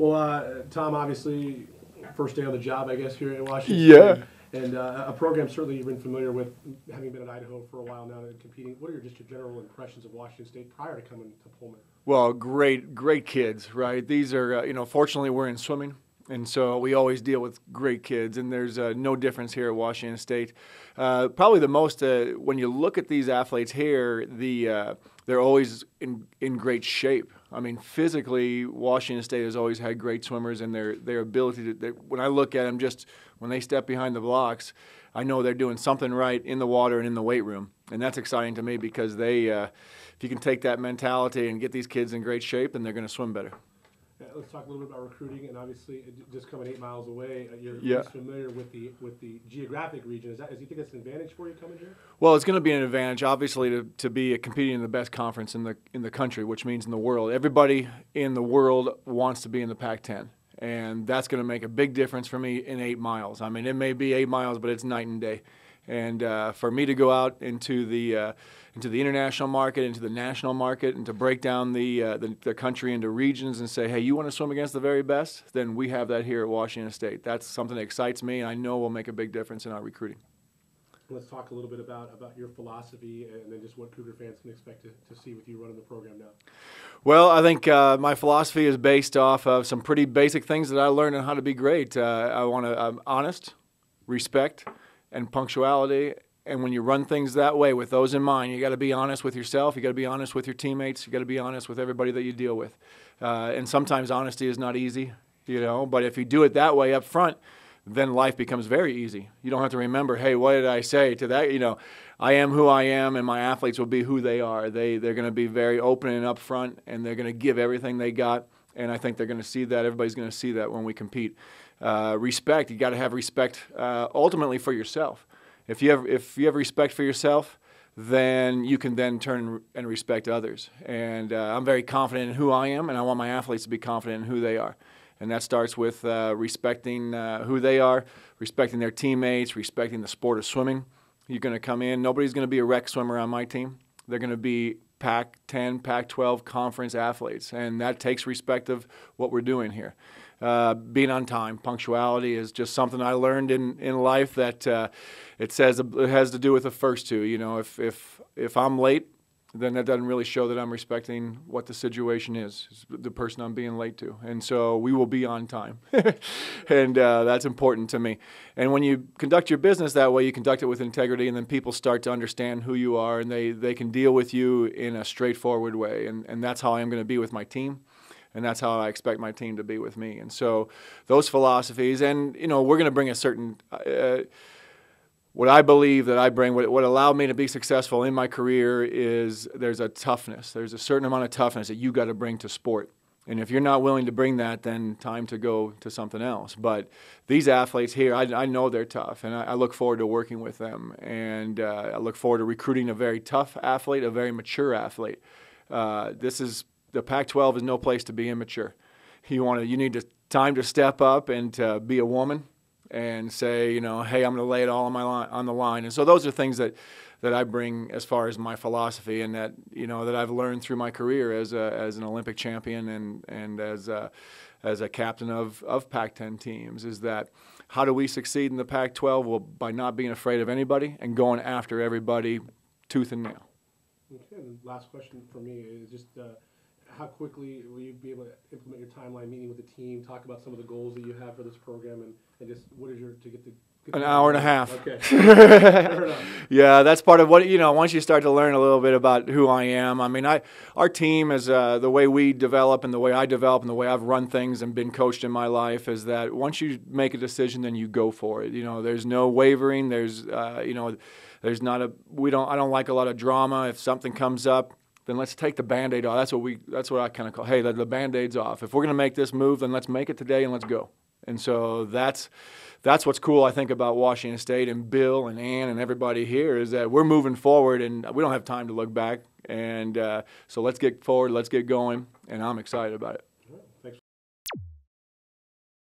Well, Tom, obviously, first day on the job, I guess, here in Washington. Yeah. And a program certainly you've been familiar with, having been at Idaho for a while now and competing. What are just your general impressions of Washington State prior to coming to Pullman? Well, great kids, right? These are, fortunately we're in swimming, and so we always deal with great kids, and there's no difference here at Washington State. Probably the most, when you look at these athletes here, they're always in great shape. I mean, physically, Washington State has always had great swimmers, and their ability to, when I look at them, just when they step behind the blocks, I know they're doing something right in the water and in the weight room, and that's exciting to me because if you can take that mentality and get these kids in great shape, then they're going to swim better. Let's talk a little bit about recruiting, and obviously, just coming 8 miles away, Yeah. familiar with the geographic region. Do you think that's an advantage for you coming here? Well, it's going to be an advantage, obviously, to be competing in the best conference in the country, which means in the world. Everybody in the world wants to be in the Pac-10, and that's going to make a big difference for me in 8 miles. I mean, it may be 8 miles, but it's night and day. And for me to go out into the international market, into the national market, and to break down the country into regions and say, hey, you want to swim against the very best? Then we have that here at Washington State. That's something that excites me, and I know will make a big difference in our recruiting. Let's talk a little bit about your philosophy and then just what Cougar fans can expect to see with you running the program now. Well, I think my philosophy is based off of some pretty basic things that I learned on how to be great. I'm honest, respect, and punctuality. And when you run things that way with those in mind, you got to be honest with yourself, you got to be honest with your teammates, you got to be honest with everybody that you deal with. And sometimes honesty is not easy, but if you do it that way up front, then life becomes very easy. You don't have to remember, hey, what did I say to that? I am who I am, and my athletes will be who they are. They're going to be very open and upfront, and they're going to give everything they got. And I think they're going to see that. Everybody's going to see that when we compete. Respect, you got to have respect ultimately for yourself. If you have respect for yourself, then you can then turn and respect others. And I'm very confident in who I am, and I want my athletes to be confident in who they are. And that starts with respecting who they are, respecting their teammates, respecting the sport of swimming. You're going to come in. Nobody's going to be a rec swimmer on my team. They're going to be Pac-10, Pac-12 conference athletes, and that takes respect of what we're doing here. Being on time, punctuality is just something I learned in life that it has to do with the first two. If I'm late, then that doesn't really show that I'm respecting what the situation is, the person I'm being late to. And so we will be on time. And that's important to me. And when you conduct your business that way, you conduct it with integrity, and then people start to understand who you are, and they can deal with you in a straightforward way. And that's how I'm going to be with my team. And that's how I expect my team to be with me. And so those philosophies, and, we're going to bring a certain what I believe that I bring, what allowed me to be successful in my career is there's a toughness. There's a certain amount of toughness that you got to bring to sport. And if you're not willing to bring that, then time to go to something else. But these athletes here, I know they're tough, and I look forward to working with them. And I look forward to recruiting a very tough athlete, a very mature athlete. The Pac-12 is no place to be immature. You need time to step up and to be a woman and say, hey, I'm going to lay it all on the line. And so those are things that I bring as far as my philosophy, and that that I've learned through my career as an Olympic champion and as a captain of Pac-10 teams, is that how do we succeed in the Pac-12? Well, by not being afraid of anybody and going after everybody tooth and nail. Okay, and last question for me is just how quickly will you be able to implement your timeline meeting with the team, talk about some of the goals that you have for this program, and just what is to get the an hour and a half. Okay. Fair enough. Yeah, that's part of what, once you start to learn a little bit about who I am. I mean, our team is the way we develop and the way I develop and the way I've run things and been coached in my life is that once you make a decision, then you go for it. There's no wavering. There's there's not I don't like a lot of drama. If something comes up, then let's take the Band-Aid off. That's what I kind of call, hey, the Band-Aid's off. If we're going to make this move, then let's make it today and let's go. And so that's what's cool, I think, about Washington State and Bill and Ann and everybody here is that we're moving forward and we don't have time to look back. And so let's get forward, let's get going, and I'm excited about it.